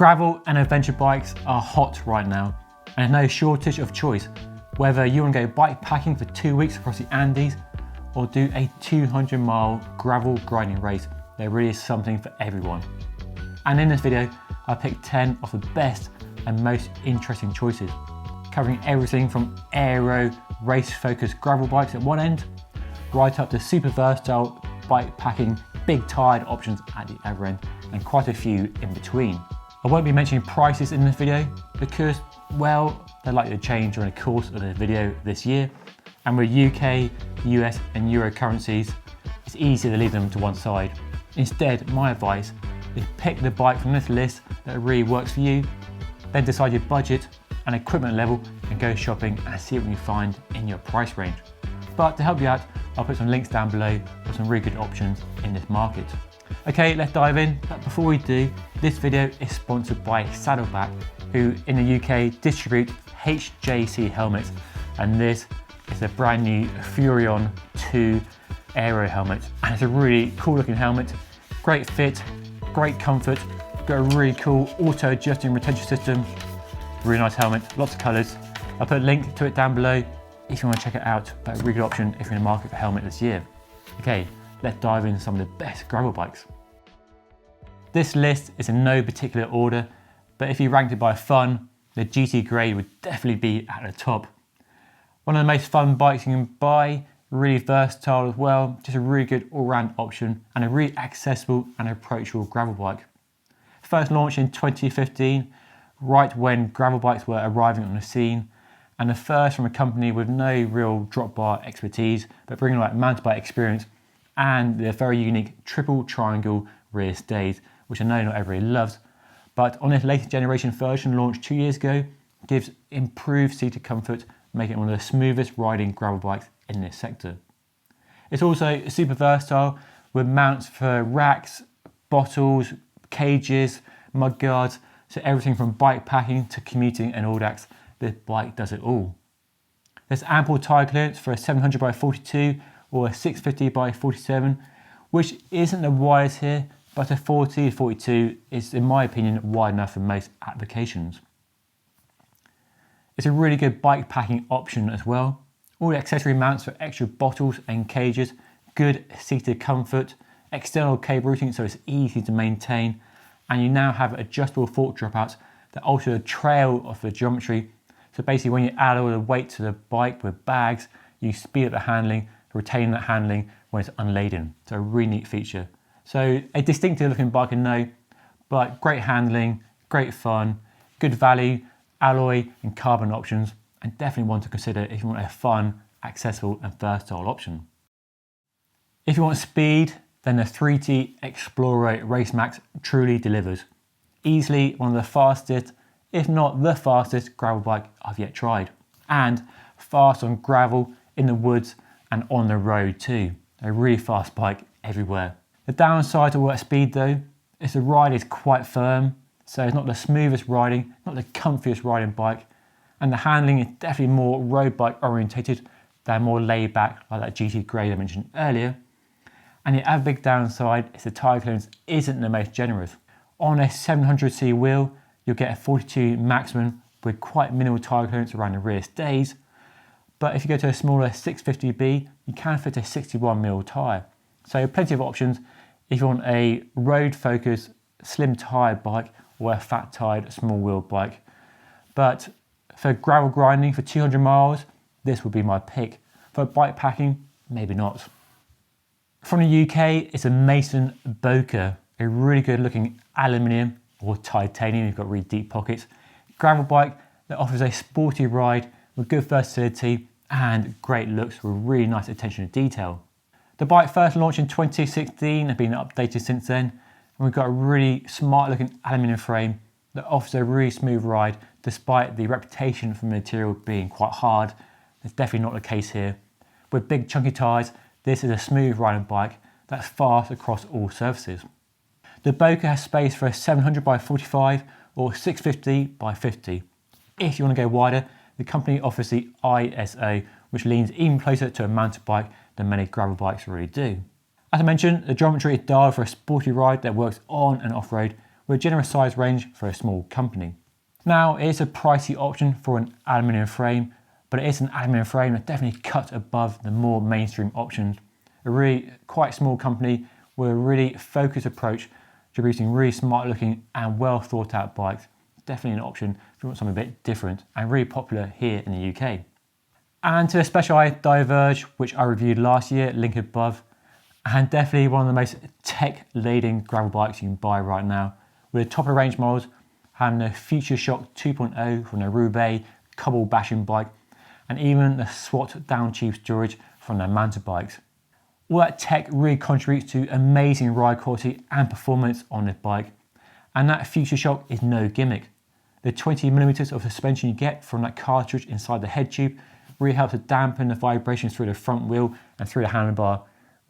Gravel and adventure bikes are hot right now, and there's no shortage of choice. Whether you want to go bike packing for 2 weeks across the Andes or do a 200-mile gravel grinding race, there really is something for everyone. And in this video, I picked 10 of the best and most interesting choices, covering everything from aero, race-focused gravel bikes at one end, right up to super versatile bike packing, big tired options at the other end, and quite a few in between. I won't be mentioning prices in this video because, well, they're likely to change during the course of the video this year, and with UK, US and Euro currencies, it's easy to leave them to one side. Instead, my advice is pick the bike from this list that really works for you, then decide your budget and equipment level and go shopping and see what you find in your price range. But to help you out, I'll put some links down below for some really good options in this market. Okay, let's dive in, but before we do, this video is sponsored by Saddleback, who in the UK distribute HJC helmets, and this is a brand new Furion 2 Aero helmet, and it's a really cool looking helmet, great fit, great comfort, got a really cool auto adjusting retention system, really nice helmet, lots of colours. I'll put a link to it down below if you want to check it out, but a really good option if you're in the market for a helmet this year. Okay, let's dive into some of the best gravel bikes. This list is in no particular order, but if you ranked it by fun, the GT Grey would definitely be at the top. One of the most fun bikes you can buy, really versatile as well, just a really good all-round option and a really accessible and approachable gravel bike. First launched in 2015, right when gravel bikes were arriving on the scene, and the first from a company with no real drop bar expertise, but bringing like mountain bike experience and the very unique triple triangle rear stays, which I know not everybody loves, but on this latest generation version launched 2 years ago, gives improved seated comfort, making it one of the smoothest riding gravel bikes in this sector. It's also super versatile with mounts for racks, bottles, cages, mud guards, so everything from bike packing to commuting and audax, this bike does it all. There's ample tyre clearance for a 700 by 42 or a 650 by 47, which isn't the widest here, but a 40 to 42 is, in my opinion, wide enough for most applications. It's a really good bike packing option as well. All the accessory mounts for extra bottles and cages, good seated comfort, external cable routing so it's easy to maintain, and you now have adjustable fork dropouts that alter the trail of the geometry. So basically when you add all the weight to the bike with bags, you speed up the handling, retain that handling when it's unladen. So a really neat feature. So a distinctive looking bike, I know, but great handling, great fun, good value, alloy and carbon options, and definitely one to consider if you want a fun, accessible and versatile option. If you want speed, then the 3T Exploro RaceMax truly delivers. Easily one of the fastest, if not the fastest, gravel bike I've yet tried. And fast on gravel, in the woods and on the road too. A really fast bike everywhere. The downside to work speed though, is the ride is quite firm, so it's not the smoothest riding, not the comfiest riding bike, and the handling is definitely more road bike orientated than more laid back like that GT Grey I mentioned earlier. And the other big downside is the tyre clearance isn't the most generous. On a 700C wheel, you'll get a 42 maximum with quite minimal tyre clearance around the rear stays, but if you go to a smaller 650B, you can fit a 61mm tyre. So plenty of options if you want a road-focused, slim-tyred bike or a fat-tyred, small-wheel bike. But for gravel grinding for 200 miles, this would be my pick. For bike packing, maybe not. From the UK, it's a Mason Bokeh, a really good-looking aluminium or titanium, you've got really deep pockets, gravel bike that offers a sporty ride with good versatility and great looks with really nice attention to detail. The bike first launched in 2016 and been updated since then, and we've got a really smart looking aluminium frame that offers a really smooth ride despite the reputation for the material being quite hard. It's definitely not the case here. With big chunky tyres, this is a smooth riding bike that's fast across all surfaces. The Bokeh has space for a 700 by 45 or 650 by 50. If you want to go wider, the company offers the ISO, which leans even closer to a mountain bike than many gravel bikes really do. As I mentioned, the geometry is dialed for a sporty ride that works on and off-road with a generous size range for a small company. Now, it is a pricey option for an aluminium frame, but it is an aluminium frame that definitely cuts above the more mainstream options. A really quite small company with a really focused approach to producing really smart looking and well thought out bikes. Definitely an option if you want something a bit different and really popular here in the UK. And to the Specialized Diverge, which I reviewed last year, link above, and definitely one of the most tech-laden gravel bikes you can buy right now, with the top of the range models having the Future Shock 2.0 from the Roubaix cobble bashing bike, and even the SWAT down tube storage from the Manta bikes. All that tech really contributes to amazing ride quality and performance on this bike, and that Future Shock is no gimmick. The 20mm of suspension you get from that cartridge inside the head tube really helps to dampen the vibrations through the front wheel and through the handlebar,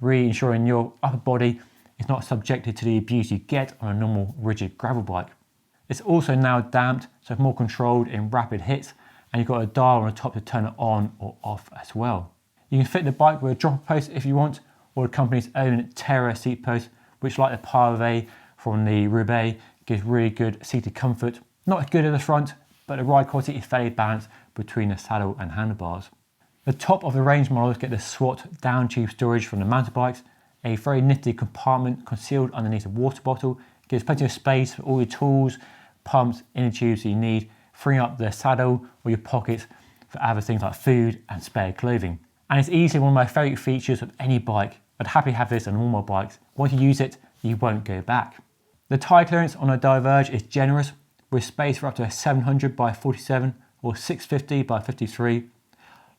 really ensuring your upper body is not subjected to the abuse you get on a normal rigid gravel bike. It's also now damped, so it's more controlled in rapid hits, and you've got a dial on the top to turn it on or off as well. You can fit the bike with a dropper post if you want, or the company's own Terra seat post, which like the Parve from the Roubaix gives really good seated comfort. Not as good at the front, but the ride quality is fairly balanced between the saddle and handlebars. The top of the range models get the SWAT down tube storage from the Manta bikes, a very nifty compartment concealed underneath a water bottle, gives plenty of space for all your tools, pumps, inner tubes that you need, freeing up the saddle or your pockets for other things like food and spare clothing. And it's easily one of my favourite features of any bike. I'd happily have this on all my bikes. Once you use it, you won't go back. The tyre clearance on a Diverge is generous, with space for up to a 700 by 47 or 650 by 53.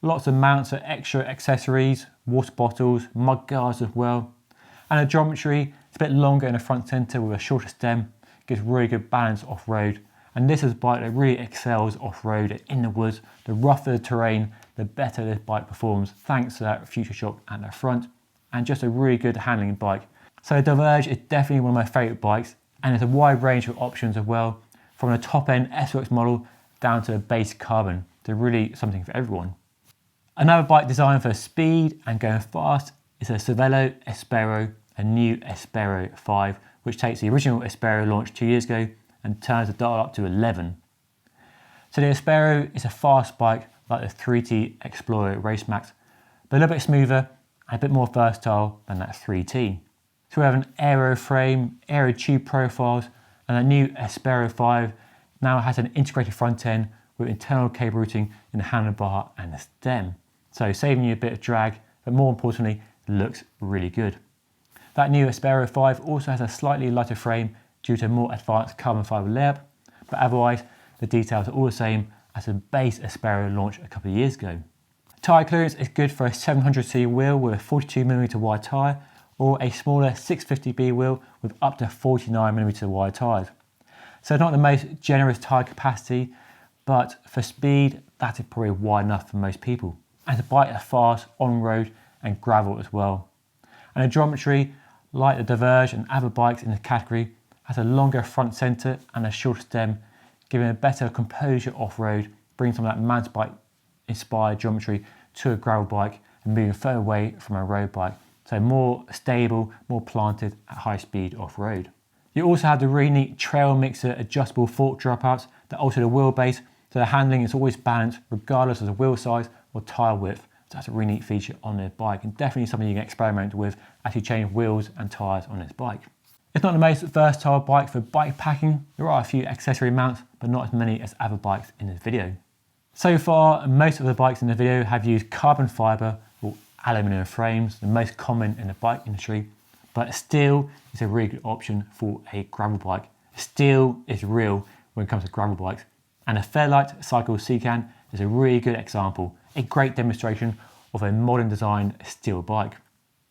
Lots of mounts of extra accessories, water bottles, mud guards as well. And the geometry is a bit longer in the front centre with a shorter stem, gives really good balance off-road. And this is a bike that really excels off-road in the woods. The rougher the terrain, the better this bike performs, thanks to that Future Shock at the front, and just a really good handling bike. So the Diverge is definitely one of my favourite bikes, and there's a wide range of options as well, from the top end S-Works model down to the base carbon. They're really something for everyone. Another bike designed for speed and going fast is a Cervelo Aspero, a new Aspero 5, which takes the original Aspero launched 2 years ago and turns the dial up to 11. So the Aspero is a fast bike like the 3T Exploro RaceMax, but a little bit smoother and a bit more versatile than that 3T. So we have an aero frame, aero tube profiles, and the new Aspero 5 now has an integrated front end with internal cable routing in the handlebar and the stem. So saving you a bit of drag, but more importantly, it looks really good. That new Aspero 5 also has a slightly lighter frame due to a more advanced carbon fibre layup, but otherwise the details are all the same as the base Aspero launched a couple of years ago. Tyre clearance is good for a 700C wheel with a 42mm wide tyre, or a smaller 650B wheel with up to 49mm wide tyres. So not the most generous tyre capacity, but for speed, that is probably wide enough for most people. And to bike is fast on road and gravel as well. And the geometry, like the Diverge and other bikes in the category, has a longer front centre and a shorter stem, giving a better composure off-road, bringing some of that mountain bike inspired geometry to a gravel bike and moving further away from a road bike. So more stable, more planted at high speed off-road. You also have the really neat Trail Mixer adjustable fork dropouts that alter the wheelbase, so the handling is always balanced regardless of the wheel size or tyre width. So that's a really neat feature on this bike, and definitely something you can experiment with as you change wheels and tyres on this bike. It's not the most versatile bike for bike packing. There are a few accessory mounts, but not as many as other bikes in this video. So far, most of the bikes in the video have used carbon fibre or aluminium frames, the most common in the bike industry, but steel is a really good option for a gravel bike. Steel is real when it comes to gravel bikes, and the Fairlight Secan is a really good example, a great demonstration of a modern design steel bike.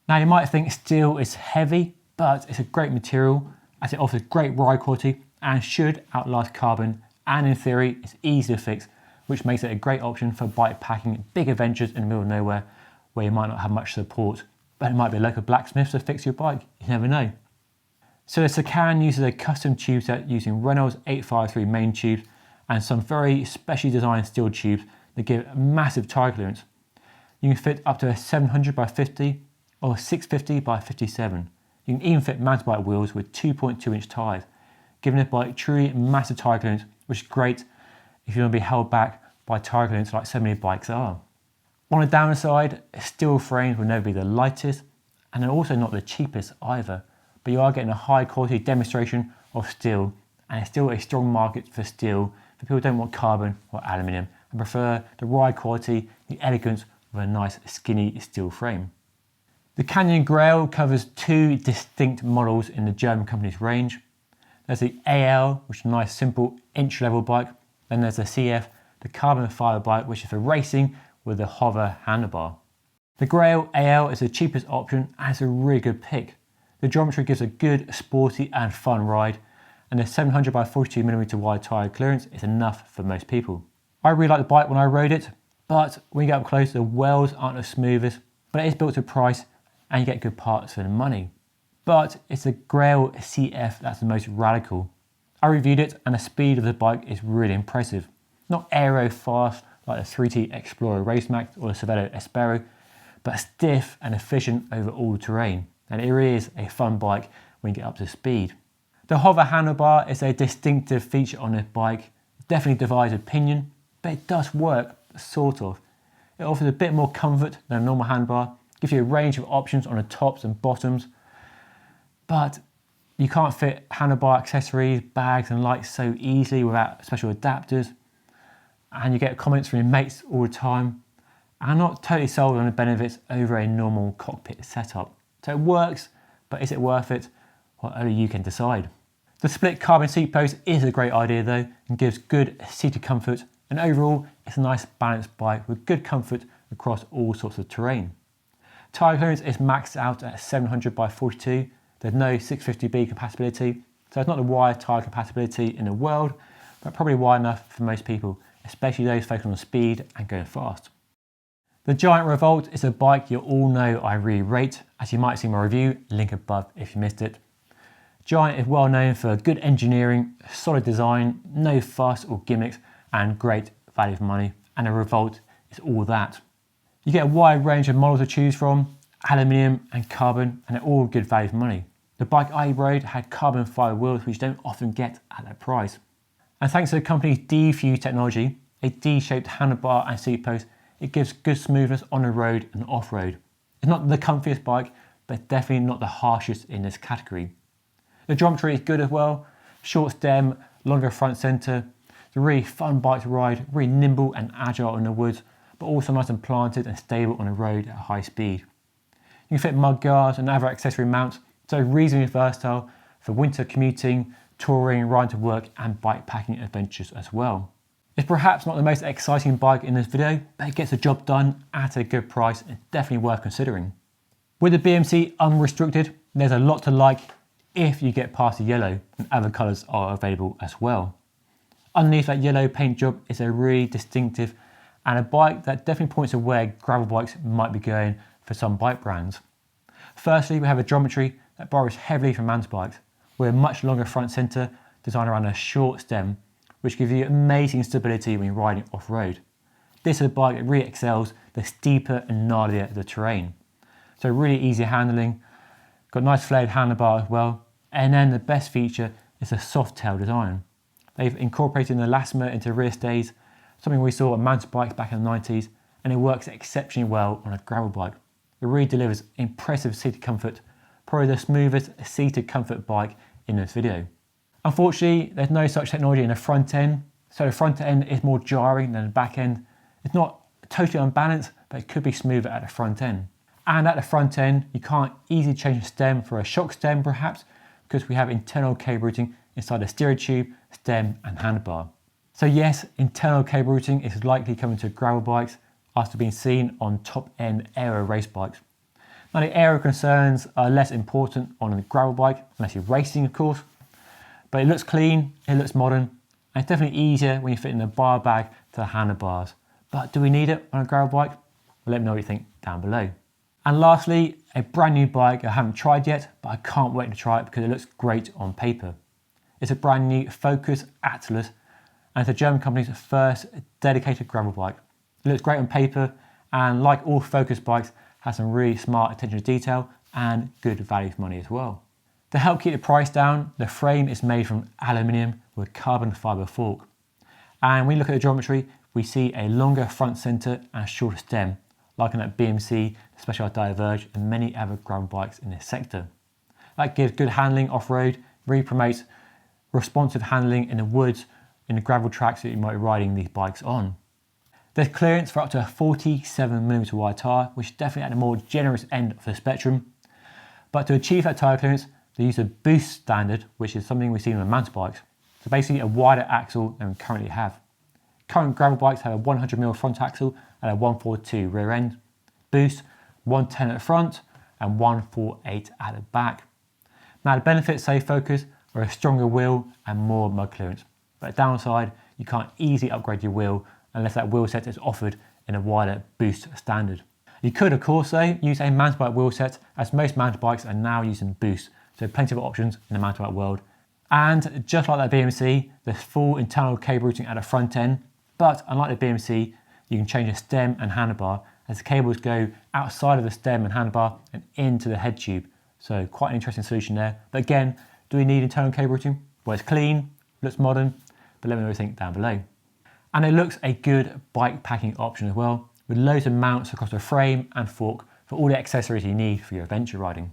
Now you might think steel is heavy, but it's a great material as it offers great ride quality and should outlast carbon, and in theory it's easy to fix, which makes it a great option for bike packing big adventures in the middle of nowhere where you might not have much support, but it might be a local blacksmith to fix your bike, you never know. So the Secan uses a custom tube set using Reynolds 853 main tubes and some very specially designed steel tubes that give massive tyre clearance. You can fit up to a 700 by 50 or 650 by 57. You can even fit mountain bike wheels with 2.2 inch tyres, giving this bike truly massive tyre clearance, which is great if you want to be held back by tyre clearance like so many bikes are. On the downside, steel frames will never be the lightest, and they're also not the cheapest either, but you are getting a high quality demonstration of steel, and it's still a strong market for steel for people who don't want carbon or aluminium and prefer the ride quality, the elegance of a nice skinny steel frame. The Canyon Grail covers two distinct models in the German company's range. There's the AL, which is a nice simple entry-level bike. Then there's the CF, the carbon fibre bike, which is for racing with the hover handlebar. The Grail AL is the cheapest option and it's a really good pick. The geometry gives a good, sporty and fun ride, and the 700 by 42mm wide tyre clearance is enough for most people. I really like the bike when I rode it, but when you get up close, the wheels aren't the smoothest, but it is built to price and you get good parts for the money. But it's the Grail CF that's the most radical. I reviewed it and the speed of the bike is really impressive. Not aero fast like the 3T Exploro RaceMax or the Cervelo Aspero, but stiff and efficient over all terrain. And it really is a fun bike when you get up to speed. The hover handlebar is a distinctive feature on this bike. It definitely divides opinion, but it does work, sort of. It offers a bit more comfort than a normal handlebar, gives you a range of options on the tops and bottoms, but you can't fit handlebar accessories, bags and lights so easily without special adapters. And you get comments from your mates all the time. I'm not totally sold on the benefits over a normal cockpit setup. So it works, but is it worth it? Well, only you can decide. The split carbon seat post is a great idea though, and gives good seated comfort, and overall it's a nice balanced bike with good comfort across all sorts of terrain. Tyre clearance is maxed out at 700 by 42. There's no 650B compatibility, so it's not the wide tyre compatibility in the world, but probably wide enough for most people, especially those focused on speed and going fast. The Giant Revolt is a bike you all know I really rate, as you might see my review, link above if you missed it. Giant is well known for good engineering, solid design, no fuss or gimmicks, and great value for money, and the Revolt is all that. You get a wide range of models to choose from, aluminium and carbon, and they're all good value for money. The bike I rode had carbon fibre wheels, which you don't often get at that price. And thanks to the company's D-Fuse technology, a D-shaped handlebar and seat post, it gives good smoothness on the road and off-road. It's not the comfiest bike, but definitely not the harshest in this category. The geometry is good as well, short stem, longer front centre. It's a really fun bike to ride, really nimble and agile in the woods, but also nice and planted and stable on the road at high speed. You can fit mud guards and other accessory mounts, so reasonably versatile for winter commuting, touring, riding to work and bikepacking adventures as well. It's perhaps not the most exciting bike in this video, but it gets the job done at a good price and definitely worth considering. With the BMC Unrestricted, there's a lot to like if you get past the yellow, and other colours are available as well. Underneath that yellow paint job is a really distinctive and a bike that definitely points to where gravel bikes might be going for some bike brands. Firstly, we have a geometry that borrows heavily from mountain bikes, with a much longer front centre designed around a short stem, which gives you amazing stability when you're riding off-road. This is a bike that really excels the steeper and gnarlier the terrain. So really easy handling, got nice flared handlebar as well, and then the best feature is the soft tail design. They've incorporated an elastomer into rear stays, something we saw on mountain bikes back in the 90s, and it works exceptionally well on a gravel bike. It really delivers impressive seated comfort, probably the smoothest seated comfort bike in this video. Unfortunately, there's no such technology in the front end, so the front end is more jarring than the back end. It's not totally unbalanced, but it could be smoother at the front end. And at the front end, you can't easily change the stem for a shock stem perhaps, because we have internal cable routing inside the steering tube, stem and handlebar. So yes, internal cable routing is likely coming to gravel bikes after being seen on top-end aero race bikes. Now the aero concerns are less important on a gravel bike, unless you're racing of course, but it looks clean, it looks modern, and it's definitely easier when you fit in the bar bag to the handlebars. But do we need it on a gravel bike? Well, let me know what you think down below. And lastly, a brand new bike I haven't tried yet, but I can't wait to try it because it looks great on paper. It's a brand new Focus Atlas, and it's the German company's first dedicated gravel bike. It looks great on paper, and like all Focus bikes, has some really smart attention to detail and good value for money as well. To help keep the price down, the frame is made from aluminium with carbon fibre fork. And when you look at the geometry, we see a longer front centre and shorter stem, like in that BMC, Specialized Diverge, and many other gravel bikes in this sector. That gives good handling off-road, really promotes responsive handling in the woods, in the gravel tracks that you might be riding these bikes on. There's clearance for up to a 47mm wide tyre, which is definitely at the more generous end of the spectrum. But to achieve that tyre clearance, they use a boost standard, which is something we've seen on mountain bikes. So basically a wider axle than we currently have. Current gravel bikes have a 100mm front axle and a 142 rear end. Boost, 110 at the front and 148 at the back. Now the benefits, say Focus, are a stronger wheel and more mud clearance. But the downside, you can't easily upgrade your wheel unless that wheel set is offered in a wider boost standard. You could, of course, though, use a mountain bike wheel set, as most mountain bikes are now using boost, so plenty of options in the mountain bike world. And just like that BMC, there's full internal cable routing at the front end, but unlike the BMC, you can change the stem and handlebar as the cables go outside of the stem and handlebar and into the head tube. So quite an interesting solution there. But again, do we need internal cable routing? Well, it's clean, looks modern, but let me know what you think down below. And it looks a good bike packing option as well, with loads of mounts across the frame and fork for all the accessories you need for your adventure riding.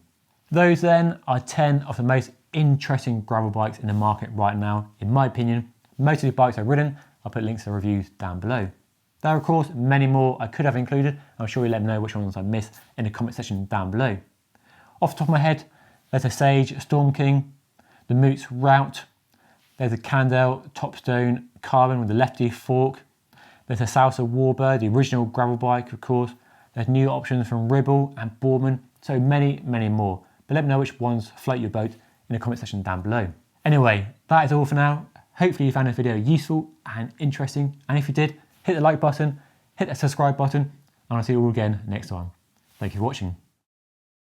Those then are 10 of the most interesting gravel bikes in the market right now, in my opinion. Most of the bikes I've ridden, I'll put links to the reviews down below. There are of course many more I could have included. I'm sure you'll let me know which ones I missed in the comment section down below. Off the top of my head, there's a Sage Storm King, the Moots Route, there's a Candel Topstone Carbon with the lefty fork, there's a Salsa Warbird, the original gravel bike of course, there's new options from Revolt and Boardman, so many more. But let me know which ones float your boat in the comment section down below. Anyway, that is all for now. Hopefully you found this video useful and interesting, and if you did, hit the like button, hit the subscribe button, and I'll see you all again next time. Thank you for watching.